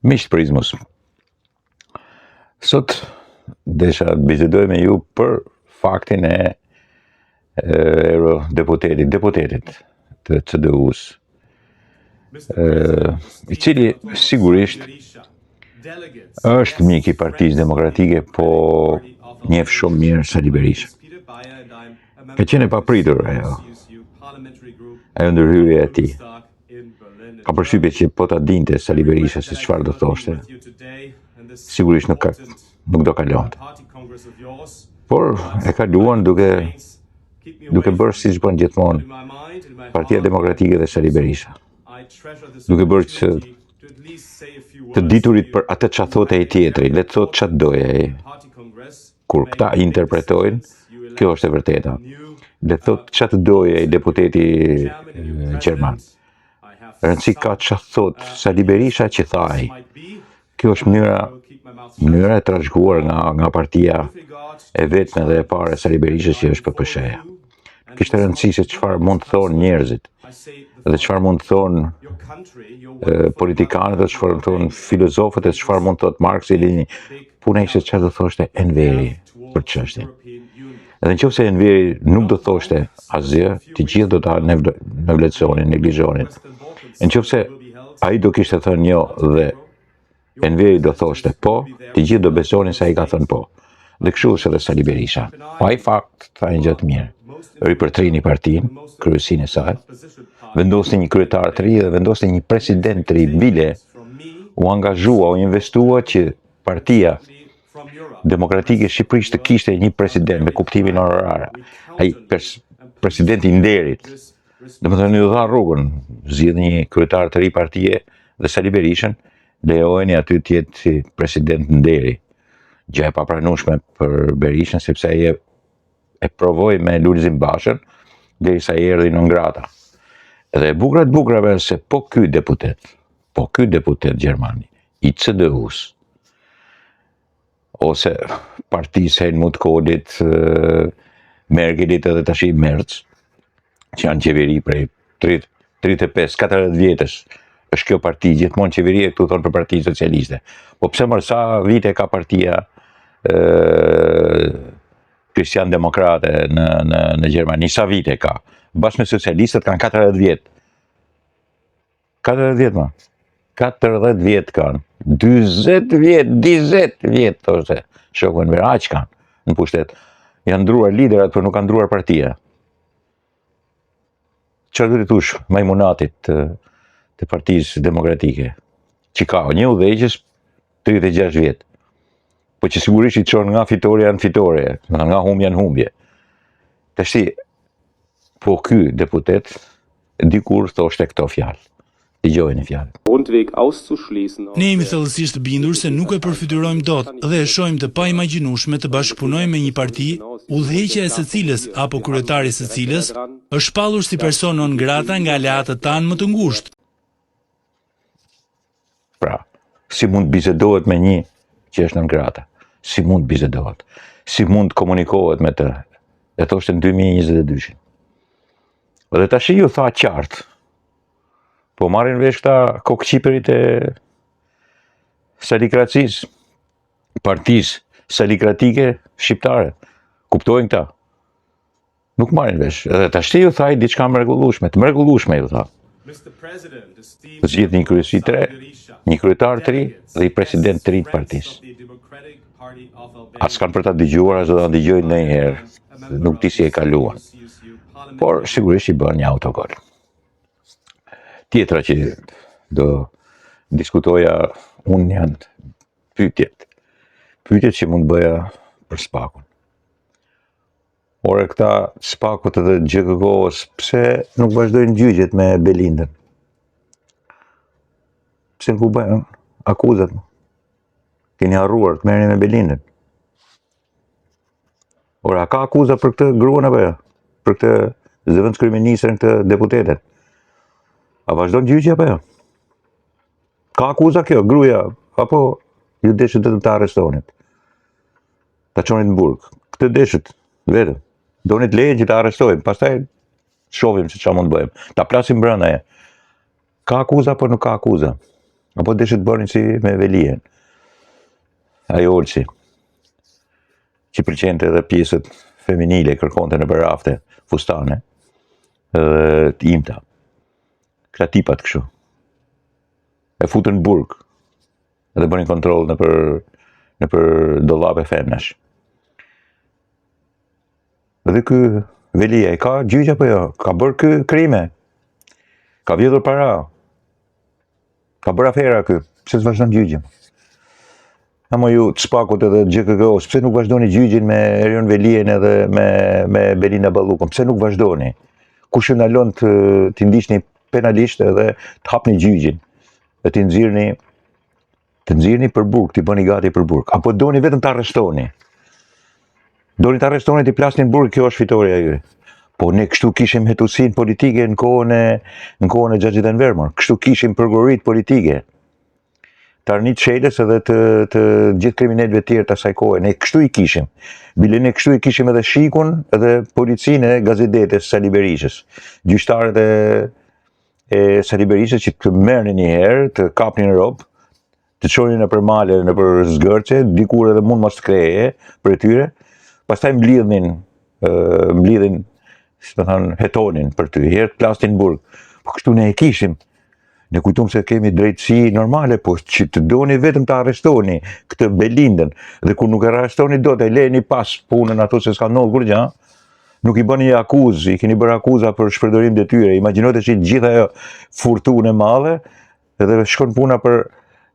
Miqtë Prizmos, sot desha të bisedoj me ju për faktin e deputetit të CDU-s, i cili sigurisht është mik i Partisë Demokratike, po njeh shumë mirë Sali Berisha. Ka qenë e papritur ajo ndërhyrja e tij. Kam përshtypjen që po ta dinte Sali Berisha se çfarë do thoshte, sigurisht nuk do kalonte. Por e kaluan duke bërë siç bën gjithmonë Partia Demokratike dhe Sali Berisha. Duke bërë që të diturit për atë çfarë thotë ai tjetri, le të thotë çfarë doje ai. Kur këta interpretojnë, kjo është e vërteta. Le të thotë çfarë doje ai deputeti gjerman. Rëndësi ka çfarë thotë Sali Berisha që tha ai. Kjo është mënyra e trashëguar nga partia e vetme dhe e parë e Sali Berishës, që është PPSH-ja. Kishte rëndësi se çfarë mund të thonë njerëzit, dhe çfarë mund të thonë politikanët, dhe çfarë mund të thonë filozofët, dhe çfarë mund të thotë Marksi, Lenini. Puna ishte çfarë do thoshte Enveri për çështjen. Edhe nëse Enveri nuk do thoshte asgjë, të gjithë do ta nevlerësonin, neglizhonin. Nëse ai do kishte thënë jo dhe Enveri do thoshte po, të gjithë do besonin se ai ka thënë po. Dhe kështu është edhe Sali Berisha. Pa i fakt, tha një gjë të mirë. Ripërtrini partinë, kryesinë e saj, vendosni një kryetar të ri dhe vendosni një president të ri. Bile u angazhua, u investua që Partia Demokratike e Shqipërisë të kishte një president me kuptimin honorar. Ai presidenti i nderit. Domethënë u dha rrugën, zgjidh një kryetar të ri partie dhe Sali Berishën lejojeni aty të jetë si president nderi. Gjë e papranueshme për Berishën, sepse ai e provoi me Lulzim Bashën derisa erdhi non grata. Dhe e bukurave se po ky deputet gjerman i CDU-s, ose partisë Helmut Kohlit, Merkelit edhe tash i Merz, që janë qeveri prej 35-40 vjetësh, është kjo parti, gjithmonë qeveria këtu thonë për Partinë Socialiste. Po pse mërë sa vite ka partia Kristian Demokrate në Gjermani, sa vite ka? Bashkë me socialistët kanë 40 vjetë. 40 vjetë ma. 40 vjetë kanë. 20 vjetë, thoshte shoku Enver, aq kanë në pushtet. Janë ndruar liderat, por nuk kanë ndruar partia. Çfarë do të thosh majmunatit të Partisë Demokratike, që ka një udhëheqës 36 vjetë, po që sigurisht i çon nga fitoria në fitore, nga humbja në humbje. Tashi, po ky deputet dikur thoshte këto fjalë. Dëgjojeni fjalën. Ne jemi thellësisht të bindur se nuk e përfytyrojmë dot dhe e shohim të paimagjinueshme të bashkëpunojmë me një parti, udhëheqja e së cilës apo kryetari i së cilës është shpallur si person non grata nga aleatët tanë më të ngushtë. Pra, si mund bisedohet me një që është non grata? Si mund bisedohet? Si mund komunikohet me të? E thoshte në 2022. Dhe tash ju tha qartë. Po marrin vesh këta kokëqiperit e salikracisë, partisë salikratike shqiptare. Kuptojnë këta? Nuk marrin vesh. Edhe tash ju thaj diçka mrekullueshme, të mrekullueshme ju tha. Të zgjidh një kryesi të re, një kryetar të ri dhe një president të ri të partisë. As kanë për ta dëgjuar, as do ta dëgjojnë ndonjëherë. Nuk di si e kaluan. Por sigurisht i bën një autogol. Tjetra që do diskutoja unë janë pyetjet që mund bëja për Spakun. Ore këta Spakut edhe GKK-s, pse nuk vazhdojnë gjyqjet me Belindën? Pse nuk bëjnë akuzat? Keni harruar të merrni me Belindën. Ora, ka akuza për këtë gruan apo jo? Për këtë zëvendëskryeministrin, këtë deputetin? A vazhdon gjyqja apo jo? Ka akuza kjo, gruaja, apo ju deshët vetëm ta arrestonit? Ta çonit në burg. Këtë deshët, vetëm. Donit lejen që ta arrestojmë, pastaj shohim se çfarë mund bëjmë. Ta plasim brenda. Ka akuza apo nuk ka akuza? Apo deshet bënin si me Velien. Ajo Olsi. Që pëlqente edhe pjesët feminile, kërkonte në bërafte, fustane, edhe imta. Këta tipat kështu. E futën në burg, edhe bënin kontrol në për dollape femnash. Edhe ky Velia, ka gjyq apo jo? Ka bërë ky krime? Ka vjedhur para? Ka bërë afera ky? Pse s'vazhdon gjyqin? Ama ju të spakut edhe GKK-s, pse nuk vazhdoni gjyqin me Erion Velien edhe me Belinda Ballukën? Pse nuk vazhdoni? Kush ju ndalon të ndiqni penalisht edhe të hapni gjyqin? E të nxirrni për burg, t'i bëni gati për burg. Apo doni vetëm të arrestoni? Doni të arrestoni, t'i plasni në burg, kjo është fitoria jyre. Po ne kështu kishim hetusin politike në kohën e Xhaxhit Enver. Kështu kishim përgorit politike. Të Arnit Sheles edhe të gjithë kriminalëve tjerë të asaj kohe. Ne kështu i kishim. Bile ne kështu i kishim edhe shikun edhe policinë e gazetetes Sali Berishës. Gjyqtarët e Sali Berishës që të merrnin një herë, të kapnin rob, të çonin nëpër male, nëpër zgërçe, dikur edhe mund mos të kreje për tyre. Pastaj mblidhin, si më thënë, hetonin për ty, herë të plastin në burg. Po kështu ne e kishim. Ne kujtum se kemi drejtësi normale, po që të doni vetëm të arrestoni këtë Belindën, dhe kur nuk e arrestoni do të lejni pas punën ato se s'ka ndodhur kur gjë, nuk i bëni akuzë, i keni bërë akuza për shpërdorim detyre. Imagjinote që gjithë ajo fortunë e madhe, edhe shkon puna për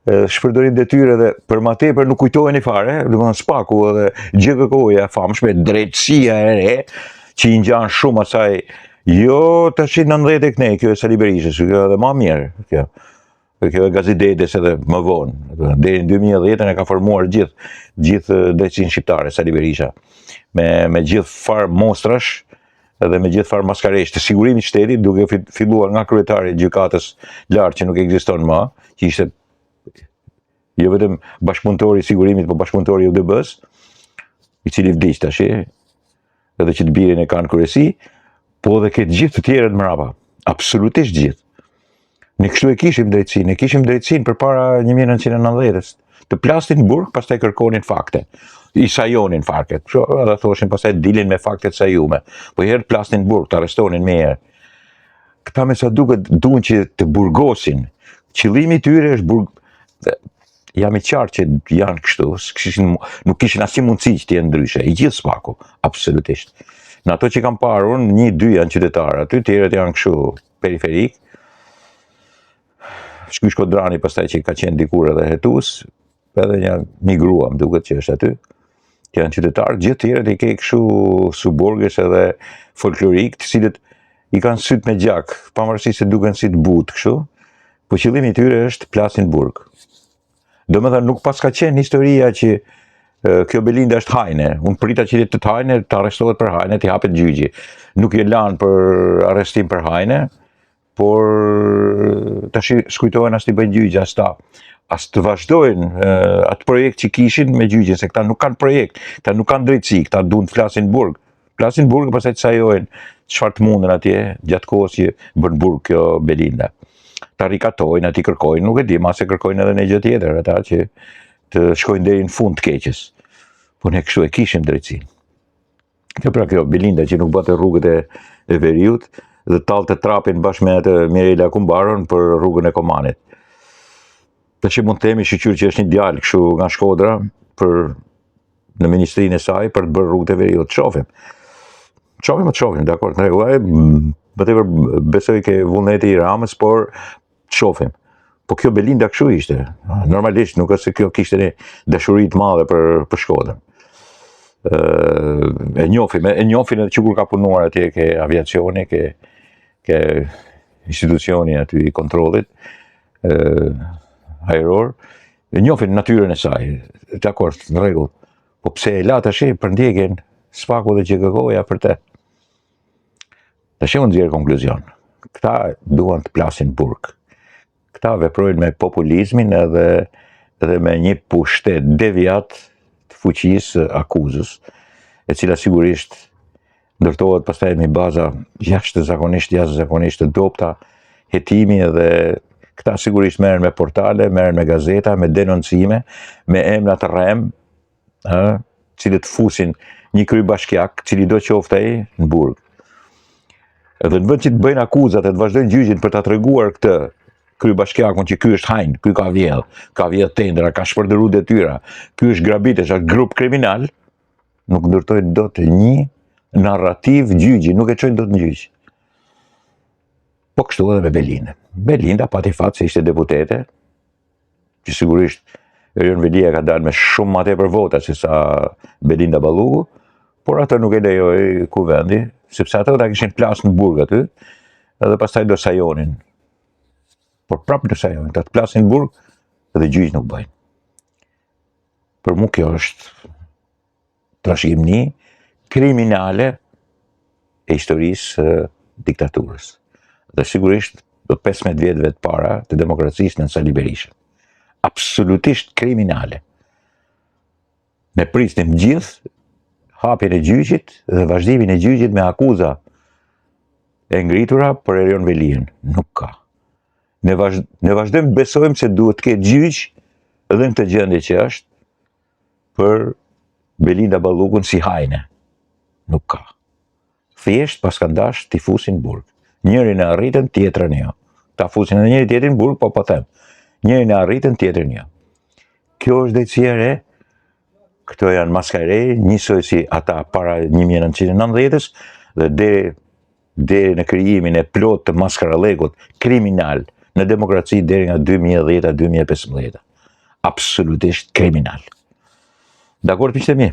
shpërdorim detyre dhe për ma tepër nuk kujtoheni fare, domethënë Spaku edhe GKK-ja famshme, drejtësia e re, që i ngjan shumë asaj, jo tash 90 tek ne, kjo e Sali Berishës, kjo edhe më mirë, kjo e Gazetetes edhe më vonë, deri në 2010 e ka formuar gjithë drejtësinë shqiptare Sali Berisha, me gjithë farë mostrash edhe me gjithë farë maskaresh të sigurimit shtetit, duke filluar nga kryetari i gjykatës lartë që nuk ekziston më, që ishte jo vetëm bashkëpunëtori i sigurimit, po bashkëpunëtori i UDB-s, i cili vdiq tash, edhe që të birin e kanë kryesi, po edhe këtë gjithë të tjerët mrapa, absolutisht gjithë. Ne kështu e kishim drejtësinë përpara 1990-s, të plastin në burg, pastaj kërkonin fakte, i sajonin faktet, edhe thoshin pastaj dilin me faktet sajume, po herë plastin në burg, të arrestonin me herë. Këta me sa duket duan që të burgosin, qëllimi i tyre është jam i qartë që janë kështu, nuk kishin asnjë mundësi që të jenë ndryshe, i gjithë Spaku, absolutisht. Në ato që kam parë unë, 1-2 janë qytetarë, aty tjerët janë kështu periferik. Shky Shkodrani pastaj që ka qenë dikur edhe hetus, edhe një grua më duket që është aty, që janë qytetarë, gjithë tjerët i ke kështu suborgës edhe folklorik, të cilët i kanë syt me gjak, pavarësisht se duken si të butë kështu, po qëllimi i tyre është plasin burg. Domethënë nuk pas ka qenë historia që kjo Belinda është hajne. Unë prita që të hajne, të arrestohet për hajne, të hapet gjyqi. Nuk je lanë për arrestim për hajne, por tash skujtohen as t'i bëjnë gjyqi, as të vazhdojnë atë projekt që kishin me gjyqin, se këta nuk kanë projekt, këta nuk kanë drejtësi, këta duan të flasin burg. Flasin burg e pastaj të sajojnë çfarë të mundën atje gjatë kohës që bën burg kjo Belinda. Ta rikatojnë, ati kërkojnë, nuk e di, ma se kërkojnë edhe në gjë tjetër, ata që të shkojnë deri në fund të keqes. Po ne kështu e kishim drejtësinë. Kjo pra kjo Belinda që nuk bëte rrugët e Veriut dhe tallte trapin bashkë me atë Mirela Kumbaron për rrugën e Komanit. Tash mund të themi shqyr që është një djalë kështu nga Shkodra në ministrinë e saj për të bërë rrugët e Veriut. Shohim, dakor, në rregull. Vërtet besoj ke vullneti i Ramës, por shohim. Po kjo Belinda kështu ishte. Normalisht nuk është se kjo kishte një dashuri të madhe për Shkodrën. E njohim edhe që kur ka punuar atje ke aviacioni, ke institucioni aty i kontrollit ajror, e njohin natyrën e saj. Dakor, në rregull. Po pse e la tash për ndjekjen Spaku dhe GKK-ja për të. Tash unë nxjerr konkluzion. Këta duan të plasin burg. Këta veprojnë me populizmin edhe me një pushtet devijat të fuqisë akuzës, e cila sigurisht ndërtohet pastaj me baza jashtëzakonisht të dobta, hetimi edhe Këta sigurisht merren me portale, merren me gazeta, me denoncime, me emra të rrem, cilët fusin një kryebashkiak, cili do qoftë ai në burg. Edhe në vend që të bëjnë akuzat e të vazhdojnë gjyqin për ta treguar këtë kryebashkiakun që ky është hajn, ky ka vjedh tendra, ka shpërndarur detyra, ky është grabitës, është grup kriminal, nuk ndërtojnë dot një narrativ gjyqi, nuk e çojnë dot në gjyq. Po kështu edhe me Belindën. Belinda pati fat se ishte deputete, që sigurisht Erion Velia ka dalë me shumë më tepër vota se sa Belinda Balluku, por atë nuk e lejoi kuvendi, sepse ato ta kishin plas në burg aty, edhe pastaj do sajonin. Por prapë do sajonin, ta të plasin në burg, edhe gjyq nuk bëjnë. Për mu kjo është trashëgimni kriminale e historisë së diktaturës. Dhe sigurisht do 15 vjetëve të para të demokracisë në Sali Berisha. Absolutisht kriminale. Ne prisnim gjithë hapjen e gjyqit dhe vazhdimin e gjyqit me akuza e ngritura për Erion Velien. Nuk ka. Ne vazhdojmë besojmë se duhet të ketë gjyq edhe në këtë gjendje që është për Belinda Ballukun si hajne. Nuk ka. Thjesht pas kanë dash t'i fusin burg. Njërin e arritën, tjetrën jo. Ta fusin edhe njëri tjetrin burg, po them. Njërin e arritën, tjetrin jo. Kjo është drejtësia e re. Këto janë maskare, njësoj si ata para 1990-s dhe deri në krijimin e plot të maskaralekut kriminal në demokraci deri nga 2010-2015. Absolutisht kriminal. Dakor, miqtë e mi?